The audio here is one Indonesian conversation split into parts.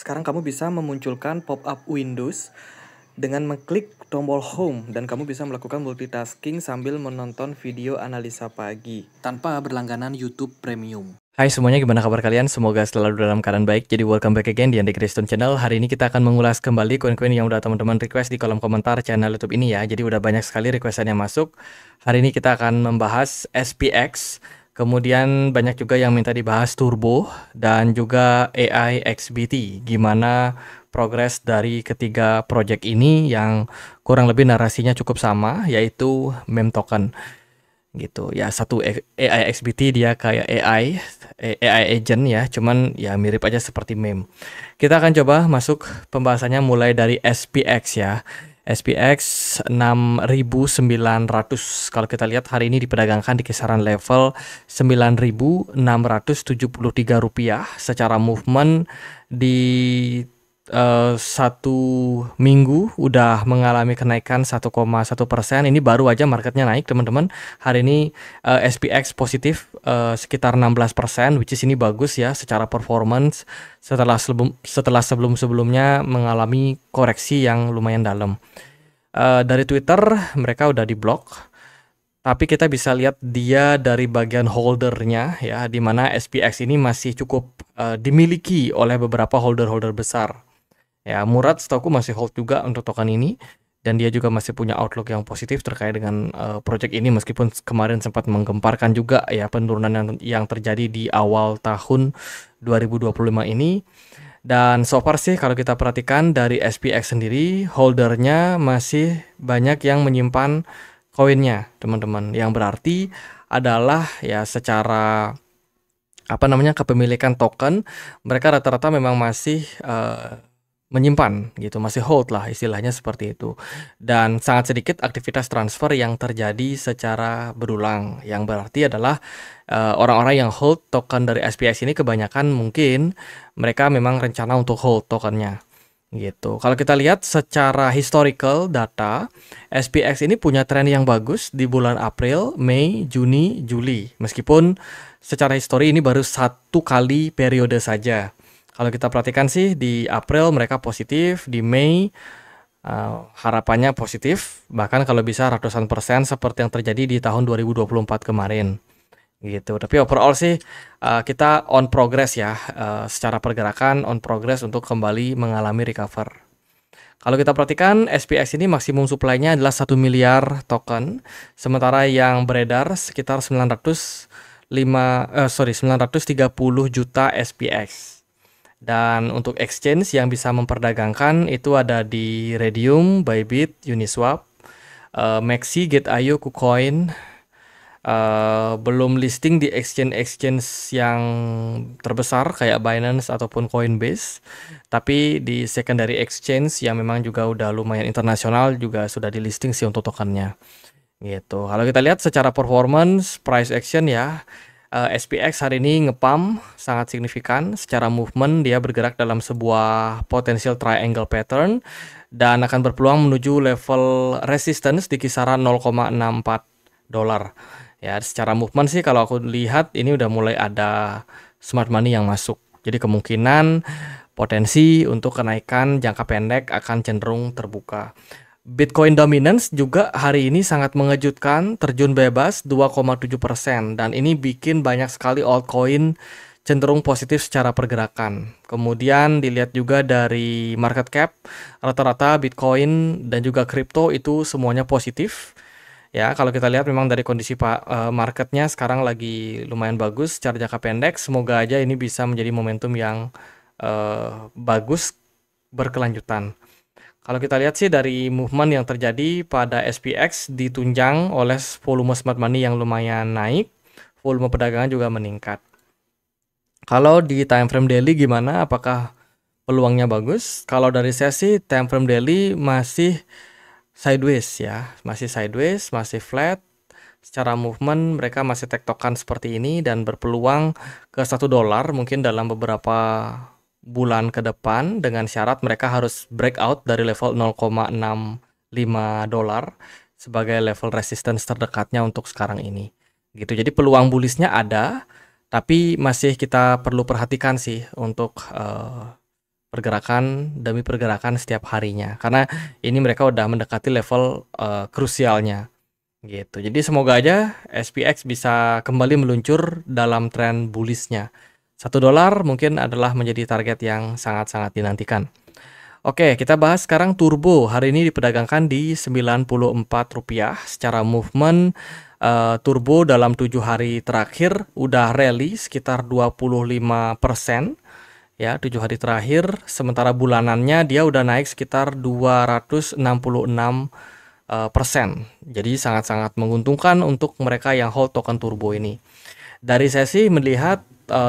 Sekarang kamu bisa memunculkan pop-up Windows dengan mengklik tombol Home dan kamu bisa melakukan multitasking sambil menonton video analisa pagi tanpa berlangganan YouTube Premium. Hai semuanya, gimana kabar kalian? Semoga selalu dalam keadaan baik. Jadi welcome back again di Andy Kristen Channel. Hari ini kita akan mengulas kembali koin-koin yang udah teman-teman request di kolom komentar channel YouTube ini ya. Jadi udah banyak sekali requestan yang masuk. Hari ini kita akan membahas SPX. Kemudian banyak juga yang minta dibahas Turbo dan juga AI XBT. Gimana progres dari ketiga project ini yang kurang lebih narasinya cukup sama, yaitu meme token gitu ya. Satu AI XBT dia kayak AI agent ya, cuman ya mirip aja seperti meme. Kita akan coba masuk pembahasannya mulai dari SPX ya. SPX 6.900. Kalau kita lihat hari ini diperdagangkan di kisaran level 9.673 rupiah. Secara movement di satu minggu udah mengalami kenaikan 1,1%. Ini baru aja marketnya naik teman-teman. Hari ini SPX positif sekitar 16%, which is ini bagus ya secara performance setelah sebelum-sebelumnya mengalami koreksi yang lumayan dalam. Dari Twitter mereka udah diblok. Tapi kita bisa lihat dia dari bagian holdernya ya, di mana SPX ini masih cukup dimiliki oleh beberapa holder-holder besar. Ya, Murad setahu masih hold juga untuk token ini, dan dia juga masih punya outlook yang positif terkait dengan project ini, meskipun kemarin sempat menggemparkan juga ya penurunan yang terjadi di awal tahun 2025 ini. Dan so far sih kalau kita perhatikan dari SPX sendiri, holdernya masih banyak yang menyimpan koinnya teman-teman, yang berarti adalah ya secara kepemilikan token mereka rata-rata memang masih menyimpan gitu, masih hold lah istilahnya seperti itu. Dan sangat sedikit aktivitas transfer yang terjadi secara berulang, yang berarti adalah orang-orang yang hold token dari SPX ini kebanyakan mungkin mereka memang rencana untuk hold tokennya gitu. Kalau kita lihat secara historical data, SPX ini punya tren yang bagus di bulan April, Mei, Juni, Juli. Meskipun secara histori ini baru satu kali periode saja. Kalau kita perhatikan sih di April mereka positif, di Mei harapannya positif, bahkan kalau bisa ratusan persen seperti yang terjadi di tahun 2024 kemarin gitu. Tapi overall sih kita on progress ya, secara pergerakan on progress untuk kembali mengalami recover. Kalau kita perhatikan SPX ini maksimum supply-nya adalah 1 miliar token, sementara yang beredar sekitar 930 juta SPX. Dan untuk exchange yang bisa memperdagangkan itu ada di Raydium, Bybit, Uniswap, Maxi, Gate.io, KuCoin. Belum listing di exchange yang terbesar kayak Binance ataupun Coinbase, tapi di secondary exchange yang memang juga udah lumayan internasional juga sudah di listing sih untuk tokennya gitu. Kalau kita lihat secara performance price action ya, SPX hari ini ngepump sangat signifikan. Secara movement dia bergerak dalam sebuah potential triangle pattern dan akan berpeluang menuju level resistance di kisaran $0,64. Ya, secara movement sih kalau aku lihat ini udah mulai ada smart money yang masuk. Jadi kemungkinan potensi untuk kenaikan jangka pendek akan cenderung terbuka. Bitcoin dominance juga hari ini sangat mengejutkan, terjun bebas 2,7%, dan ini bikin banyak sekali altcoin cenderung positif secara pergerakan. Kemudian dilihat juga dari market cap, rata-rata Bitcoin dan juga kripto itu semuanya positif. Ya, kalau kita lihat memang dari kondisi marketnya sekarang lagi lumayan bagus secara jangka pendek. Semoga aja ini bisa menjadi momentum yang bagus berkelanjutan. Kalau kita lihat sih dari movement yang terjadi pada SPX ditunjang oleh volume smart money yang lumayan naik, volume perdagangan juga meningkat. Kalau di time frame daily gimana? Apakah peluangnya bagus? Kalau dari saya sih time frame daily masih sideways ya, masih sideways, masih flat. Secara movement mereka masih tektokan seperti ini dan berpeluang ke $1 mungkin dalam beberapa bulan ke depan, dengan syarat mereka harus breakout dari level $0,65 sebagai level resistance terdekatnya untuk sekarang ini gitu. Jadi peluang bullishnya ada, tapi masih kita perlu perhatikan sih untuk pergerakan demi pergerakan setiap harinya. Karena ini mereka udah mendekati level krusialnya gitu. Jadi semoga aja SPX bisa kembali meluncur dalam tren bullishnya. $1 mungkin adalah menjadi target yang sangat-sangat dinantikan. Oke, kita bahas sekarang Turbo. Hari ini diperdagangkan di Rp94. Secara movement, Turbo dalam 7 hari terakhir udah rally sekitar 25%. Ya, 7 hari terakhir. Sementara bulanannya dia udah naik sekitar 266%. Jadi sangat-sangat menguntungkan untuk mereka yang hold token Turbo ini. Dari saya sih melihat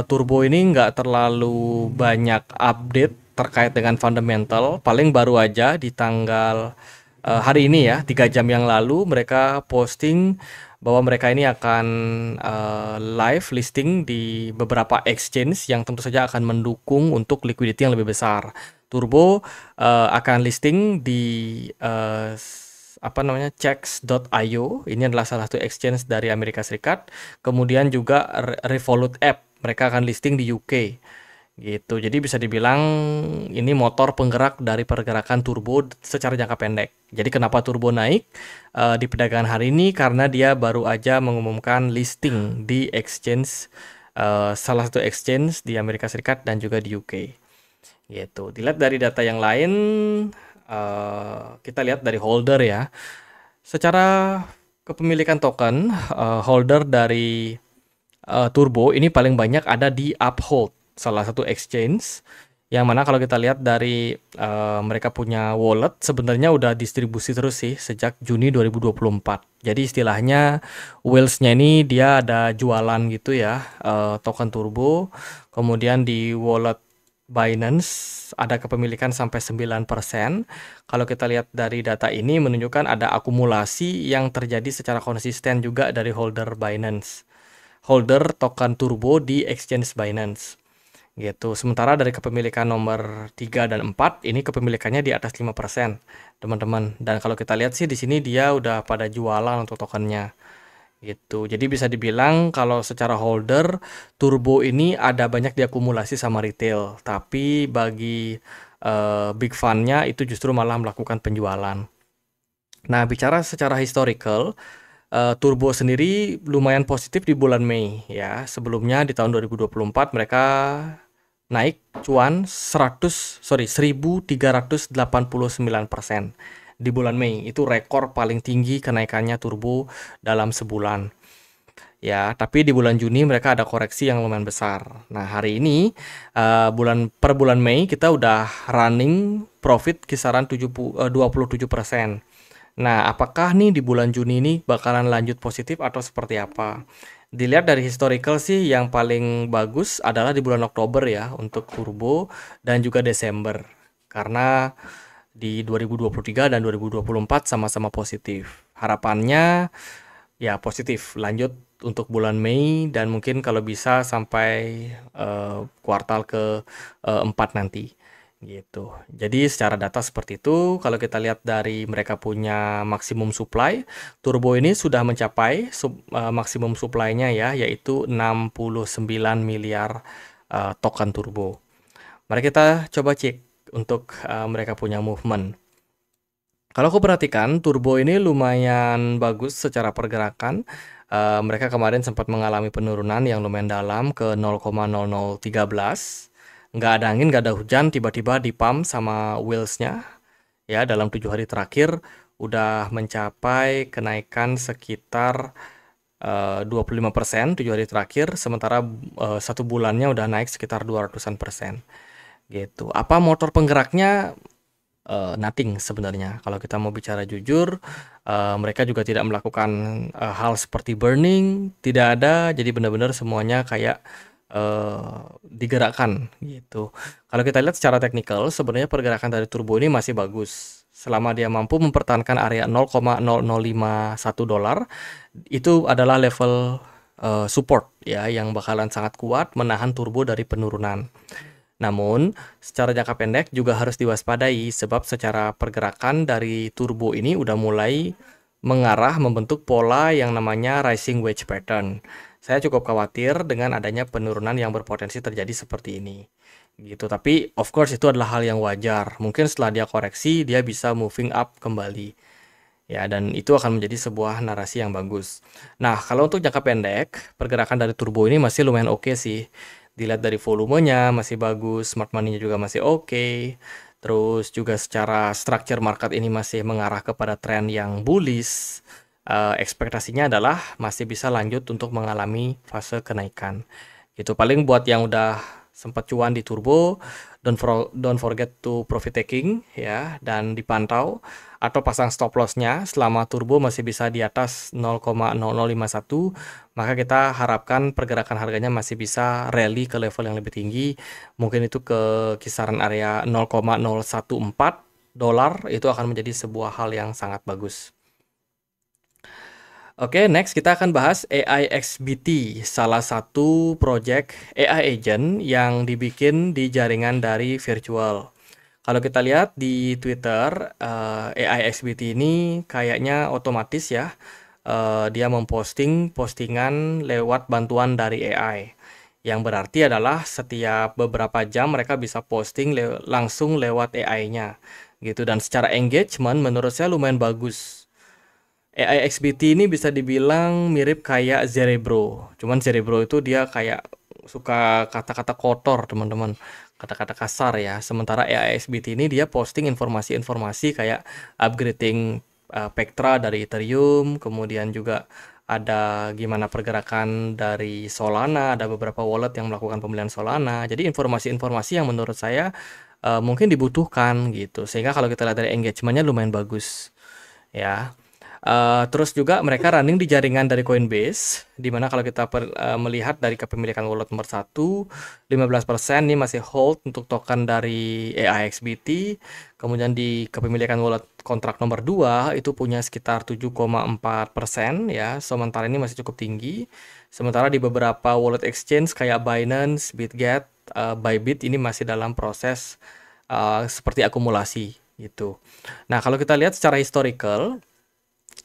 Turbo ini nggak terlalu banyak update terkait dengan fundamental. Paling baru aja di tanggal hari ini ya, 3 jam yang lalu mereka posting bahwa mereka ini akan live listing di beberapa exchange yang tentu saja akan mendukung untuk liquidity yang lebih besar. Turbo akan listing di Checks.io. Ini adalah salah satu exchange dari Amerika Serikat. Kemudian juga Revolut App, mereka akan listing di UK gitu. Jadi bisa dibilang ini motor penggerak dari pergerakan Turbo secara jangka pendek. Jadi kenapa Turbo naik di perdagangan hari ini? Karena dia baru aja mengumumkan listing di exchange, salah satu exchange di Amerika Serikat dan juga di UK gitu. Dilihat dari data yang lain, kita lihat dari holder ya. Secara kepemilikan token, holder dari Turbo ini paling banyak ada di Uphold, salah satu exchange yang mana kalau kita lihat dari mereka punya wallet sebenarnya udah distribusi terus sih sejak Juni 2024. Jadi istilahnya whales-nya ini dia ada jualan gitu ya, token Turbo. Kemudian di wallet Binance ada kepemilikan sampai 9%. Kalau kita lihat dari data ini menunjukkan ada akumulasi yang terjadi secara konsisten juga dari holder Binance, holder token Turbo di exchange Binance gitu. Sementara dari kepemilikan nomor 3 dan 4 ini kepemilikannya di atas 5%, teman-teman. Dan kalau kita lihat sih di sini dia udah pada jualan untuk tokennya gitu. Jadi bisa dibilang kalau secara holder Turbo ini ada banyak diakumulasi sama retail, tapi bagi big fund-nya itu justru malah melakukan penjualan. Nah, bicara secara historical, Turbo sendiri lumayan positif di bulan Mei ya. Sebelumnya di tahun 2024 mereka naik cuan 1.389% di bulan Mei. Itu rekor paling tinggi kenaikannya Turbo dalam sebulan. Ya, tapi di bulan Juni mereka ada koreksi yang lumayan besar. Nah, hari ini per bulan Mei kita udah running profit kisaran 27%. Nah, apakah nih di bulan Juni ini bakalan lanjut positif atau seperti apa? Dilihat dari historical sih yang paling bagus adalah di bulan Oktober ya untuk Turbo dan juga Desember. Karena di 2023 dan 2024 sama-sama positif. Harapannya ya positif lanjut untuk bulan Mei dan mungkin kalau bisa sampai kuartal ke-4 nanti gitu. Jadi secara data seperti itu. Kalau kita lihat dari mereka punya maksimum supply, Turbo ini sudah mencapai maksimum supply-nya ya, yaitu 69 miliar token Turbo. Mari kita coba cek untuk mereka punya movement. Kalau aku perhatikan Turbo ini lumayan bagus secara pergerakan. Mereka kemarin sempat mengalami penurunan yang lumayan dalam ke 0,0013. Nggak ada angin, nggak ada hujan, tiba-tiba dipump sama wheels-nya. Ya, dalam 7 hari terakhir udah mencapai kenaikan sekitar 25% 7 hari terakhir, sementara 1 bulannya udah naik sekitar 200%. Gitu. Apa motor penggeraknya? Nothing sebenarnya. Kalau kita mau bicara jujur, mereka juga tidak melakukan hal seperti burning, tidak ada. Jadi benar-benar semuanya kayak digerakkan gitu. Kalau kita lihat secara teknikal, sebenarnya pergerakan dari Turbo ini masih bagus. Selama dia mampu mempertahankan area $0,0051, itu adalah level support ya yang bakalan sangat kuat menahan Turbo dari penurunan. Namun, secara jangka pendek juga harus diwaspadai sebab secara pergerakan dari Turbo ini udah mulai mengarah membentuk pola yang namanya rising wedge pattern. Saya cukup khawatir dengan adanya penurunan yang berpotensi terjadi seperti ini. gitu. Tapi of course itu adalah hal yang wajar. Mungkin setelah dia koreksi, dia bisa moving up kembali. Ya, dan itu akan menjadi sebuah narasi yang bagus. Nah, kalau untuk jangka pendek, pergerakan dari turbo ini masih lumayan oke sih. Dilihat dari volumenya masih bagus, smart money-nya juga masih oke. Terus juga secara structure market ini masih mengarah kepada tren yang bullish. Ekspektasinya adalah masih bisa lanjut untuk mengalami fase kenaikan. Gitu. Paling buat yang udah sempat cuan di turbo, don't forget to profit taking ya, dan dipantau atau pasang stop lossnya selama turbo masih bisa di atas 0,0051, maka kita harapkan pergerakan harganya masih bisa rally ke level yang lebih tinggi, mungkin itu ke kisaran area 0,014 dolar, itu akan menjadi sebuah hal yang sangat bagus. Oke, next kita akan bahas AI XBT, salah satu project AI agent yang dibikin di jaringan dari virtual. Kalau kita lihat di Twitter, AI XBT ini kayaknya otomatis ya, dia memposting postingan lewat bantuan dari AI. Yang berarti adalah setiap beberapa jam mereka bisa posting langsung lewat AI-nya gitu, dan secara engagement menurut saya lumayan bagus. AI XBT ini bisa dibilang mirip kayak Cerebro. Cuman Cerebro itu dia kayak suka kata-kata kotor, teman-teman. Kata-kata kasar ya. Sementara AI XBT ini dia posting informasi-informasi kayak upgrading Pectra dari Ethereum, kemudian juga ada gimana pergerakan dari Solana, ada beberapa wallet yang melakukan pembelian Solana. Jadi informasi-informasi yang menurut saya mungkin dibutuhkan gitu. Sehingga kalau kita lihat dari engagementnya lumayan bagus ya. Terus juga mereka running di jaringan dari Coinbase, di mana kalau kita melihat dari kepemilikan wallet nomor 1, 15% ini masih hold untuk token dari AIXBT. Kemudian di kepemilikan wallet kontrak nomor 2 itu punya sekitar 7,4% ya. Sementara ini masih cukup tinggi. Sementara di beberapa wallet exchange kayak Binance, Bitget, Bybit ini masih dalam proses seperti akumulasi gitu. Nah, kalau kita lihat secara historical,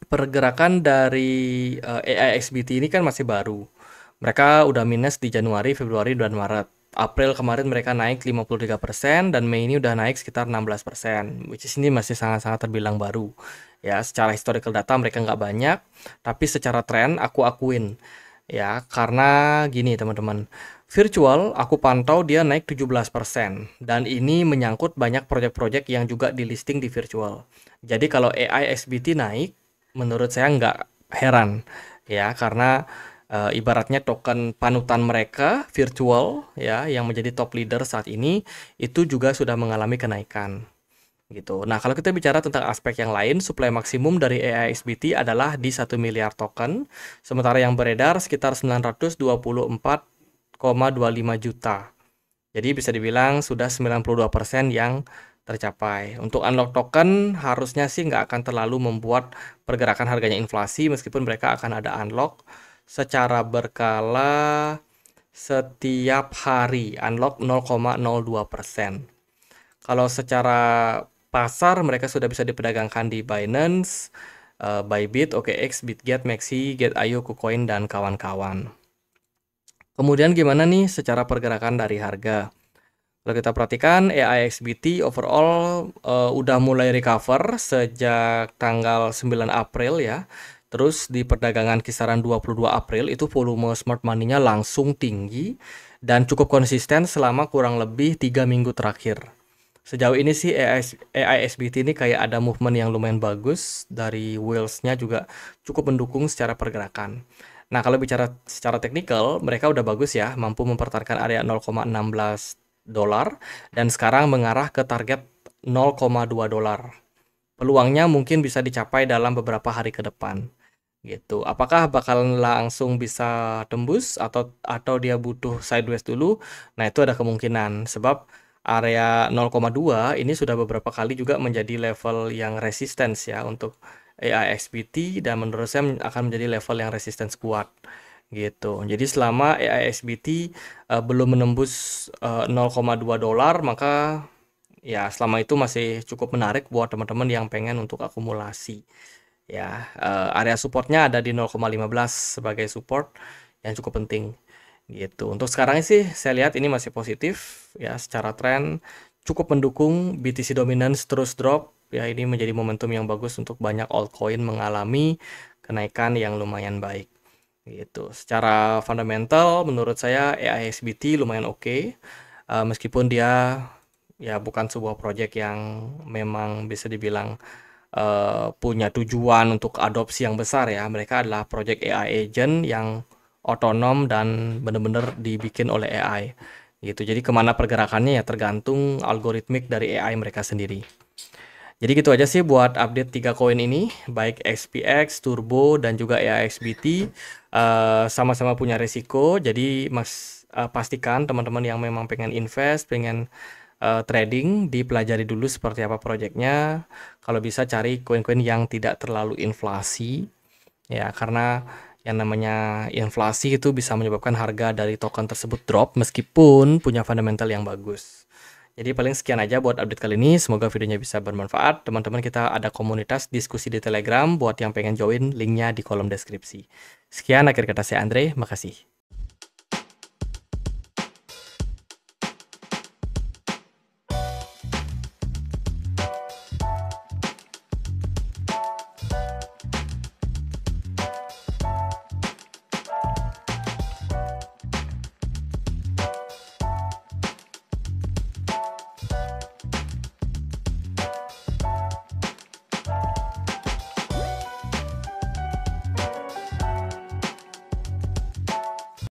pergerakan dari AIXBT ini kan masih baru. Mereka udah minus di Januari, Februari, dan Maret. April kemarin mereka naik 53% dan Mei ini udah naik sekitar 16%, which is ini masih sangat-sangat terbilang baru. Ya, secara historical data mereka nggak banyak, tapi secara tren aku akuin. Ya, karena gini teman-teman, virtual aku pantau dia naik 17% dan ini menyangkut banyak proyek-proyek yang juga di listing di virtual. Jadi kalau AIXBT naik, menurut saya nggak heran ya, karena ibaratnya token panutan mereka virtual ya yang menjadi top leader saat ini itu juga sudah mengalami kenaikan gitu. Nah, kalau kita bicara tentang aspek yang lain, supply maksimum dari AIXBT adalah di 1 miliar token, sementara yang beredar sekitar 924,25 juta. Jadi bisa dibilang sudah 92% yang tercapai. Untuk unlock token harusnya sih nggak akan terlalu membuat pergerakan harganya inflasi, meskipun mereka akan ada unlock secara berkala setiap hari, unlock 0,02%. Kalau secara pasar mereka sudah bisa diperdagangkan di Binance, Bybit, OKX, Bitget, Maxi, Get.io, KuCoin, dan kawan-kawan. Kemudian gimana nih secara pergerakan dari harga? Kalau kita perhatikan AIXBT overall udah mulai recover sejak tanggal 9 April ya. Terus di perdagangan kisaran 22 April itu volume smart money-nya langsung tinggi dan cukup konsisten selama kurang lebih 3 minggu terakhir. Sejauh ini sih AIXBT ini kayak ada movement yang lumayan bagus, dari whales-nya juga cukup mendukung secara pergerakan. Nah, kalau bicara secara teknikal, mereka udah bagus ya, mampu mempertahankan area 0,16 dolar dan sekarang mengarah ke target 0,2 dolar. Peluangnya mungkin bisa dicapai dalam beberapa hari ke depan. Gitu. Apakah bakal langsung bisa tembus atau dia butuh sideways dulu? Nah, itu ada kemungkinan sebab area 0,2 ini sudah beberapa kali juga menjadi level yang resistance ya untuk AIXBT, dan menurut saya akan menjadi level yang resistance kuat gitu. Jadi selama AIXBT belum menembus 0,2 dolar, maka ya selama itu masih cukup menarik buat teman-teman yang pengen untuk akumulasi. Ya, area supportnya ada di 0,15 sebagai support yang cukup penting gitu. Untuk sekarang sih saya lihat ini masih positif ya, secara tren cukup mendukung BTC dominance terus drop ya, ini menjadi momentum yang bagus untuk banyak altcoin mengalami kenaikan yang lumayan baik gitu. Secara fundamental menurut saya AIXBT lumayan oke. Meskipun dia ya bukan sebuah project yang memang bisa dibilang punya tujuan untuk adopsi yang besar ya. Mereka adalah project AI agent yang otonom dan benar-benar dibikin oleh AI gitu. Jadi kemana pergerakannya ya tergantung algoritmik dari AI mereka sendiri. Jadi gitu aja sih buat update 3 koin ini, baik XPX, Turbo, dan juga AIXBT. Sama-sama punya risiko, jadi pastikan teman-teman yang memang pengen invest, pengen trading, dipelajari dulu seperti apa proyeknya. Kalau bisa cari koin-koin yang tidak terlalu inflasi, ya karena yang namanya inflasi itu bisa menyebabkan harga dari token tersebut drop meskipun punya fundamental yang bagus. Jadi paling sekian aja buat update kali ini. Semoga videonya bisa bermanfaat. Teman-teman kita ada komunitas diskusi di Telegram. Buat yang pengen join, linknya di kolom deskripsi. Sekian akhir kata saya Andre. Makasih.